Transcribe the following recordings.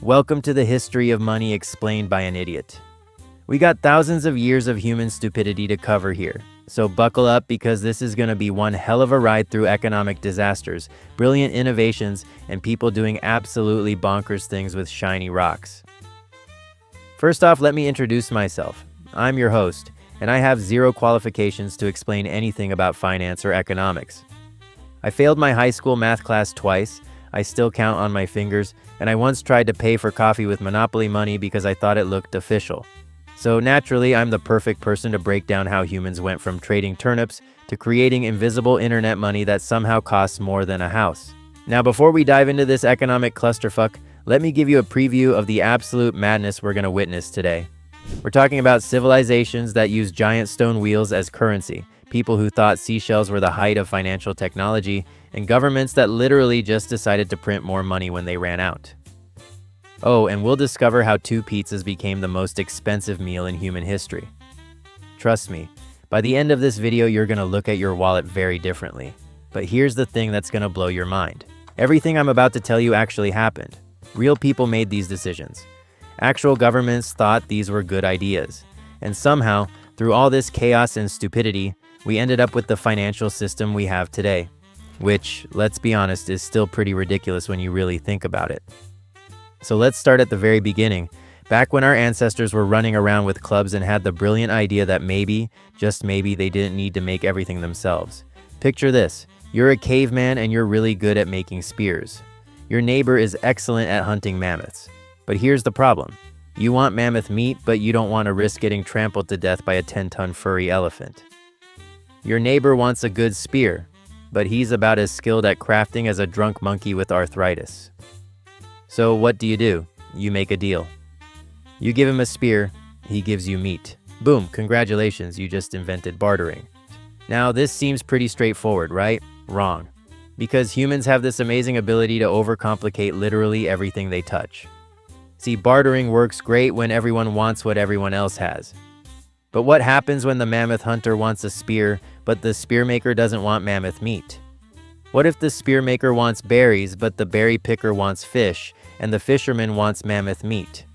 Welcome to the history of money explained by an idiot. We got thousands of years of human stupidity to cover here, so buckle up because this is going to be one hell of a ride through economic disasters, brilliant innovations, and people doing absolutely bonkers things with shiny rocks. First off, let me introduce myself. I'm your host, and I have zero qualifications to explain anything about finance or economics. I failed my high school math class twice, I still count on my fingers, and I once tried to pay for coffee with Monopoly money because I thought it looked official. So naturally, I'm the perfect person to break down how humans went from trading turnips to creating invisible internet money that somehow costs more than a house. Now, before we dive into this economic clusterfuck, let me give you a preview of the absolute madness we're going to witness today. We're talking about civilizations that use giant stone wheels as currency, people who thought seashells were the height of financial technology, and governments that literally just decided to print more money when they ran out. Oh, and we'll discover how 2 pizzas became the most expensive meal in human history. Trust me, by the end of this video, you're going to look at your wallet very differently. But here's the thing that's going to blow your mind. Everything I'm about to tell you actually happened. Real people made these decisions. Actual governments thought these were good ideas. And somehow, through all this chaos and stupidity, we ended up with the financial system we have today. Which, let's be honest, is still pretty ridiculous when you really think about it. So let's start at the very beginning, back when our ancestors were running around with clubs and had the brilliant idea that maybe, just maybe, they didn't need to make everything themselves. Picture this, you're a caveman and you're really good at making spears. Your neighbor is excellent at hunting mammoths. But here's the problem. You want mammoth meat, but you don't want to risk getting trampled to death by a 10-ton furry elephant. Your neighbor wants a good spear, but he's about as skilled at crafting as a drunk monkey with arthritis. So what do? You make a deal. You give him a spear, he gives you meat. Boom, congratulations, you just invented bartering. Now this seems pretty straightforward, right? Wrong. Because humans have this amazing ability to overcomplicate literally everything they touch. See, bartering works great when everyone wants what everyone else has. But what happens when the mammoth hunter wants a spear, but the spear maker doesn't want mammoth meat? What if the spear maker wants berries, but the berry picker wants fish, and the fisherman wants mammoth meat?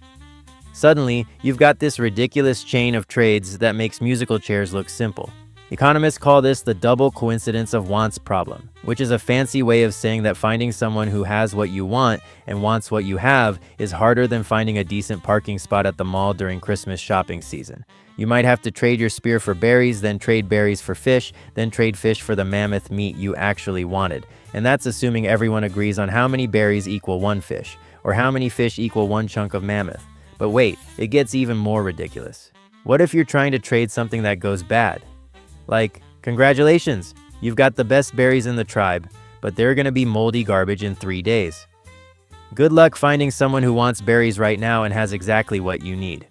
Suddenly, you've got this ridiculous chain of trades that makes musical chairs look simple. Economists call this the double coincidence of wants problem, which is a fancy way of saying that finding someone who has what you want and wants what you have is harder than finding a decent parking spot at the mall during Christmas shopping season. You might have to trade your spear for berries, then trade berries for fish, then trade fish for the mammoth meat you actually wanted. And that's assuming everyone agrees on how many berries equal 1 fish, or how many fish equal 1 chunk of mammoth. But wait, it gets even more ridiculous. What if you're trying to trade something that goes bad? Like, congratulations, you've got the best berries in the tribe, but they're gonna be moldy garbage in 3 days. Good luck finding someone who wants berries right now and has exactly what you need.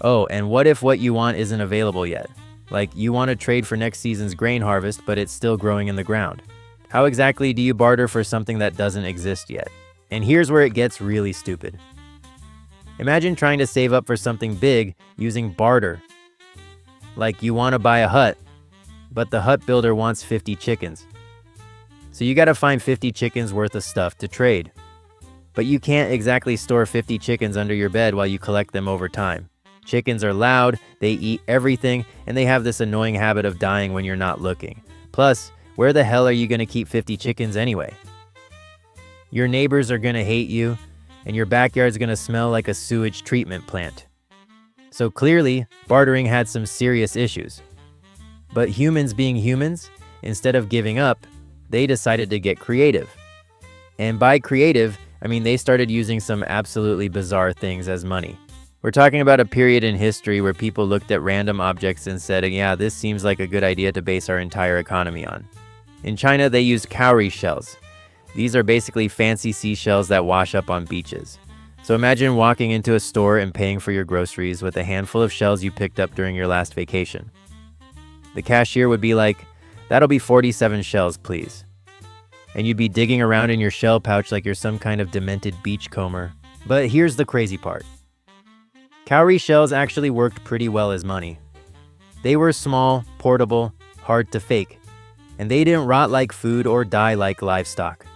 Oh, and what if what you want isn't available yet? Like, you want to trade for next season's grain harvest, but it's still growing in the ground. How exactly do you barter for something that doesn't exist yet? And here's where it gets really stupid. Imagine trying to save up for something big using barter. Like, you want to buy a hut, but the hut builder wants 50 chickens. So you gotta find 50 chickens worth of stuff to trade. But you can't exactly store 50 chickens under your bed while you collect them over time. Chickens are loud, they eat everything, and they have this annoying habit of dying when you're not looking. Plus, where the hell are you gonna keep 50 chickens anyway? Your neighbors are gonna hate you, and your backyard's gonna smell like a sewage treatment plant. So clearly, bartering had some serious issues. But humans being humans, instead of giving up, they decided to get creative. And by creative, I mean they started using some absolutely bizarre things as money. We're talking about a period in history where people looked at random objects and said, yeah, this seems like a good idea to base our entire economy on. In China, they used cowrie shells. These are basically fancy seashells that wash up on beaches. So imagine walking into a store and paying for your groceries with a handful of shells you picked up during your last vacation. The cashier would be like, that'll be 47 shells, please. And you'd be digging around in your shell pouch like you're some kind of demented beachcomber. But here's the crazy part. Cowrie shells actually worked pretty well as money. They were small, portable, hard to fake, and they didn't rot like food or die like livestock.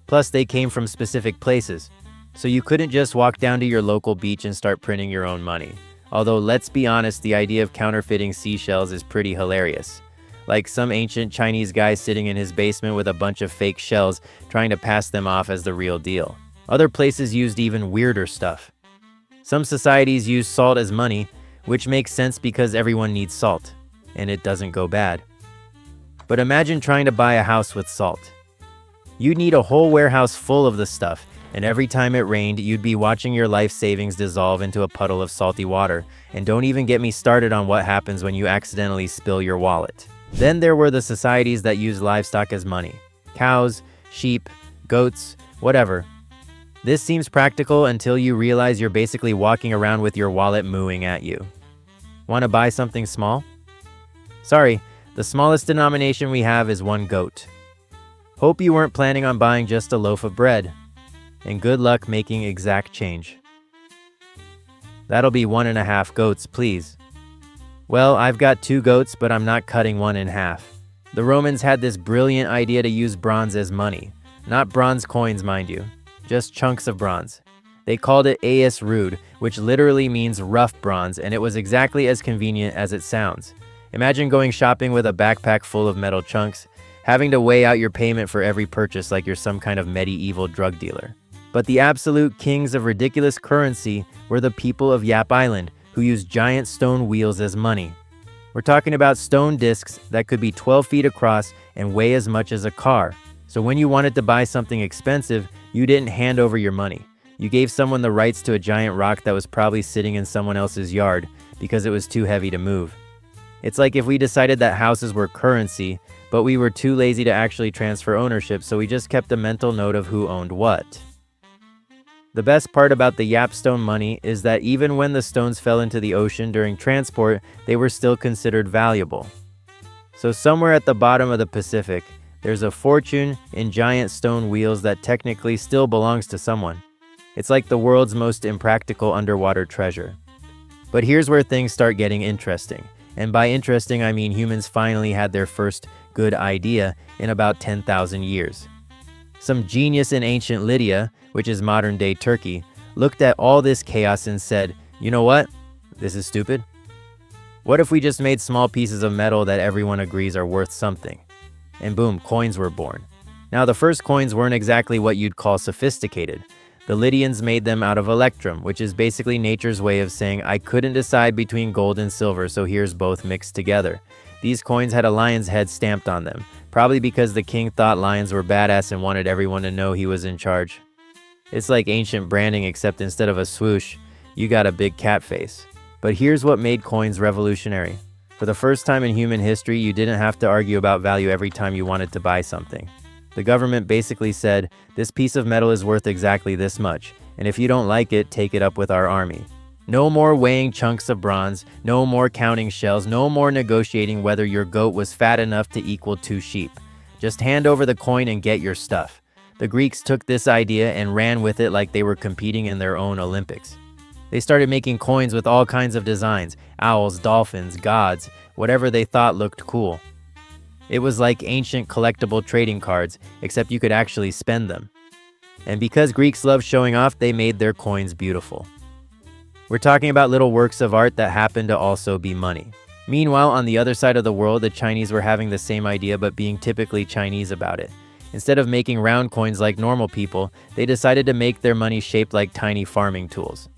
Plus, they came from specific places. So you couldn't just walk down to your local beach and start printing your own money. Although let's be honest, the idea of counterfeiting seashells is pretty hilarious. Like some ancient Chinese guy sitting in his basement with a bunch of fake shells trying to pass them off as the real deal. Other places used even weirder stuff. Some societies use salt as money, which makes sense because everyone needs salt, and it doesn't go bad. But imagine trying to buy a house with salt. You'd need a whole warehouse full of the stuff, and every time it rained, you'd be watching your life savings dissolve into a puddle of salty water. And don't even get me started on what happens when you accidentally spill your wallet. Then there were the societies that used livestock as money. Cows, sheep, goats, whatever. This seems practical until you realize you're basically walking around with your wallet mooing at you. Want to buy something small? Sorry, the smallest denomination we have is 1 goat. Hope you weren't planning on buying just a loaf of bread. And good luck making exact change. That'll be 1.5 goats, please. Well, I've got 2 goats, but I'm not cutting one in half. The Romans had this brilliant idea to use bronze as money. Not bronze coins, mind you. Just chunks of bronze. They called it aes rude, which literally means rough bronze, and it was exactly as convenient as it sounds. Imagine going shopping with a backpack full of metal chunks, having to weigh out your payment for every purchase like you're some kind of medieval drug dealer. But the absolute kings of ridiculous currency were the people of Yap Island, who used giant stone wheels as money. We're talking about stone discs that could be 12 feet across and weigh as much as a car. So when you wanted to buy something expensive, you didn't hand over your money. You gave someone the rights to a giant rock that was probably sitting in someone else's yard because it was too heavy to move. It's like if we decided that houses were currency, but we were too lazy to actually transfer ownership, so we just kept a mental note of who owned what. The best part about the Yap stone money is that even when the stones fell into the ocean during transport, they were still considered valuable. So somewhere at the bottom of the Pacific, there's a fortune in giant stone wheels that technically still belongs to someone. It's like the world's most impractical underwater treasure. But here's where things start getting interesting. And by interesting, I mean humans finally had their first good idea in about 10,000 years. Some genius in ancient Lydia, which is modern-day Turkey, looked at all this chaos and said, you know what? This is stupid. What if we just made small pieces of metal that everyone agrees are worth something? And boom, coins were born. Now, the first coins weren't exactly what you'd call sophisticated. The Lydians made them out of electrum, which is basically nature's way of saying, I couldn't decide between gold and silver, so here's both mixed together. These coins had a lion's head stamped on them, probably because the king thought lions were badass and wanted everyone to know he was in charge. It's like ancient branding, except instead of a swoosh, you got a big cat face. But here's what made coins revolutionary. For the first time in human history, you didn't have to argue about value every time you wanted to buy something. The government basically said, this piece of metal is worth exactly this much, and if you don't like it, take it up with our army. No more weighing chunks of bronze, no more counting shells, no more negotiating whether your goat was fat enough to equal 2 sheep. Just hand over the coin and get your stuff. The Greeks took this idea and ran with it like they were competing in their own Olympics. They started making coins with all kinds of designs, owls, dolphins, gods, whatever they thought looked cool. It was like ancient collectible trading cards, except you could actually spend them. And because Greeks loved showing off, they made their coins beautiful. We're talking about little works of art that happen to also be money. Meanwhile, on the other side of the world, the Chinese were having the same idea but being typically Chinese about it. Instead of making round coins like normal people, they decided to make their money shaped like tiny farming tools.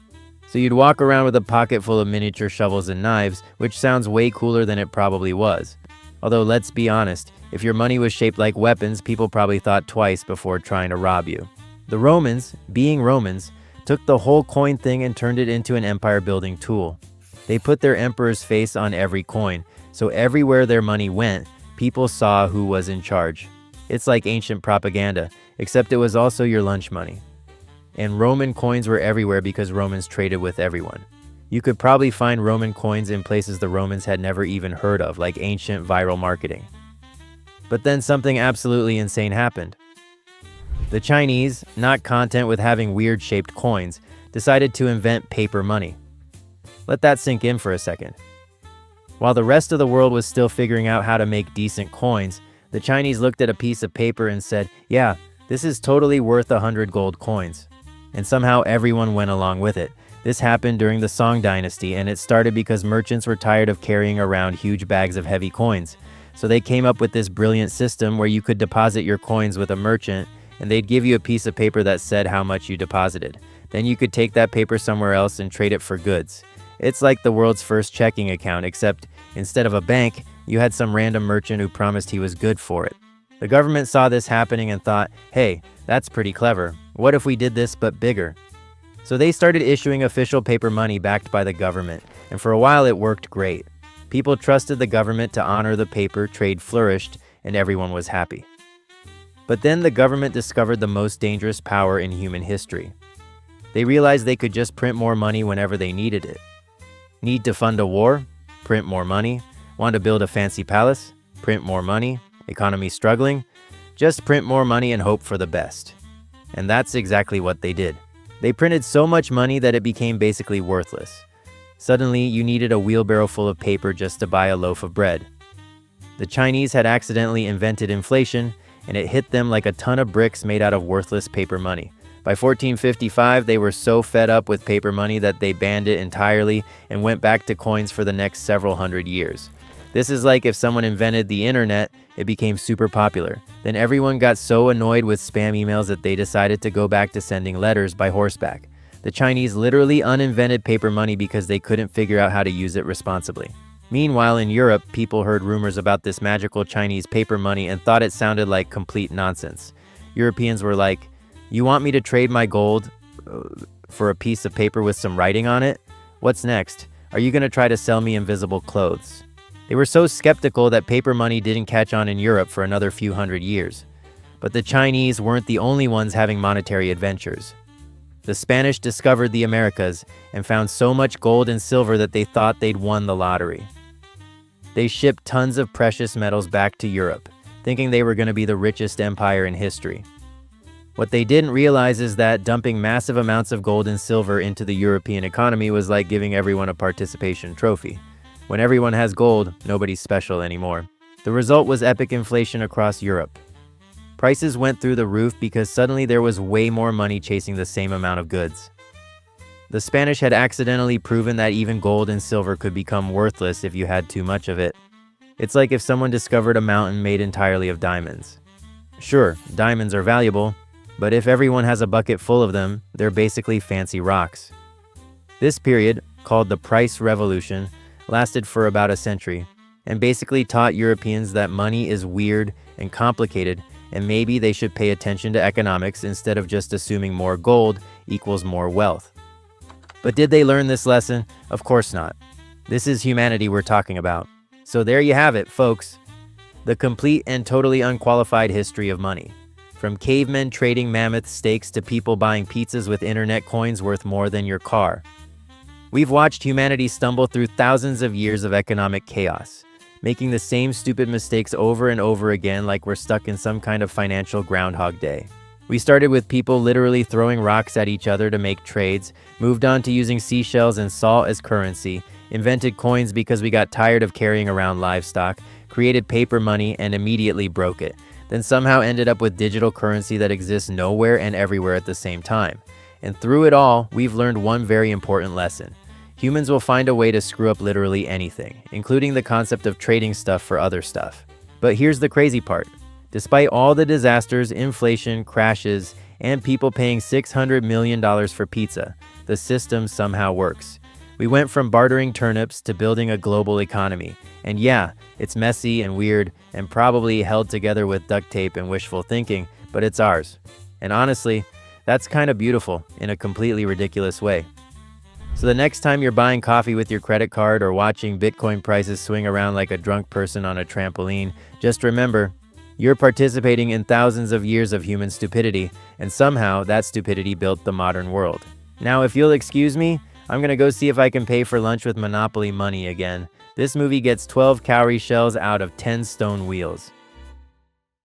So you'd walk around with a pocket full of miniature shovels and knives, which sounds way cooler than it probably was. Although let's be honest, if your money was shaped like weapons, people probably thought twice before trying to rob you. The Romans, being Romans, took the whole coin thing and turned it into an empire-building tool. They put their emperor's face on every coin, so everywhere their money went, people saw who was in charge. It's like ancient propaganda, except it was also your lunch money. And Roman coins were everywhere because Romans traded with everyone. You could probably find Roman coins in places the Romans had never even heard of, like ancient viral marketing. But then something absolutely insane happened. The Chinese, not content with having weird-shaped coins, decided to invent paper money. Let that sink in for a second. While the rest of the world was still figuring out how to make decent coins, the Chinese looked at a piece of paper and said, yeah, this is totally worth 100 gold coins. and somehow everyone went along with it. This happened during the Song dynasty, and it started because merchants were tired of carrying around huge bags of heavy coins. So they came up with this brilliant system where you could deposit your coins with a merchant, and they'd give you a piece of paper that said how much you deposited. Then you could take that paper somewhere else and trade it for goods. It's like the world's first checking account, except instead of a bank, you had some random merchant who promised he was good for it. The government saw this happening and thought, hey, that's pretty clever. What if we did this but bigger? So they started issuing official paper money backed by the government, and for a while it worked great. People trusted the government to honor the paper, trade flourished, and everyone was happy. But then the government discovered the most dangerous power in human history. They realized they could just print more money whenever they needed it. Need to fund a war? Print more money. Want to build a fancy palace? Print more money. Economy struggling? Just print more money and hope for the best. And that's exactly what they did. They printed so much money that it became basically worthless. Suddenly, you needed a wheelbarrow full of paper just to buy a loaf of bread. The Chinese had accidentally invented inflation, and it hit them like a ton of bricks made out of worthless paper money. By 1455, they were so fed up with paper money that they banned it entirely and went back to coins for the next several hundred years. This is like if someone invented the internet, it became super popular. Then everyone got so annoyed with spam emails that they decided to go back to sending letters by horseback. The Chinese literally uninvented paper money because they couldn't figure out how to use it responsibly. Meanwhile, in Europe, people heard rumors about this magical Chinese paper money and thought it sounded like complete nonsense. Europeans were like, "You want me to trade my gold for a piece of paper with some writing on it? What's next? Are you going to try to sell me invisible clothes?" They were so skeptical that paper money didn't catch on in Europe for another few hundred years. But the Chinese weren't the only ones having monetary adventures. The Spanish discovered the Americas and found so much gold and silver that they thought they'd won the lottery. They shipped tons of precious metals back to Europe, thinking they were going to be the richest empire in history. What they didn't realize is that dumping massive amounts of gold and silver into the European economy was like giving everyone a participation trophy. When everyone has gold, nobody's special anymore. The result was epic inflation across Europe. Prices went through the roof because suddenly there was way more money chasing the same amount of goods. The Spanish had accidentally proven that even gold and silver could become worthless if you had too much of it. It's like if someone discovered a mountain made entirely of diamonds. Sure, diamonds are valuable, but if everyone has a bucket full of them, they're basically fancy rocks. This period, called the Price Revolution, lasted for about a century, and basically taught Europeans that money is weird and complicated, and maybe they should pay attention to economics instead of just assuming more gold equals more wealth. But did they learn this lesson? Of course not. This is humanity we're talking about. So there you have it, folks. The complete and totally unqualified history of money. From cavemen trading mammoth steaks to people buying pizzas with internet coins worth more than your car. We've watched humanity stumble through thousands of years of economic chaos, making the same stupid mistakes over and over again like we're stuck in some kind of financial Groundhog Day. We started with people literally throwing rocks at each other to make trades, moved on to using seashells and salt as currency, invented coins because we got tired of carrying around livestock, created paper money and immediately broke it, then somehow ended up with digital currency that exists nowhere and everywhere at the same time. And through it all, we've learned one very important lesson. Humans will find a way to screw up literally anything, including the concept of trading stuff for other stuff. But here's the crazy part. Despite all the disasters, inflation, crashes, and people paying $600 million for pizza, the system somehow works. We went from bartering turnips to building a global economy. And yeah, it's messy and weird and probably held together with duct tape and wishful thinking, but it's ours. And honestly, that's kind of beautiful in a completely ridiculous way. So the next time you're buying coffee with your credit card or watching Bitcoin prices swing around like a drunk person on a trampoline, just remember, you're participating in thousands of years of human stupidity, and somehow that stupidity built the modern world. Now, if you'll excuse me, I'm gonna go see if I can pay for lunch with Monopoly money again. This movie gets 12 cowrie shells out of 10 stone wheels.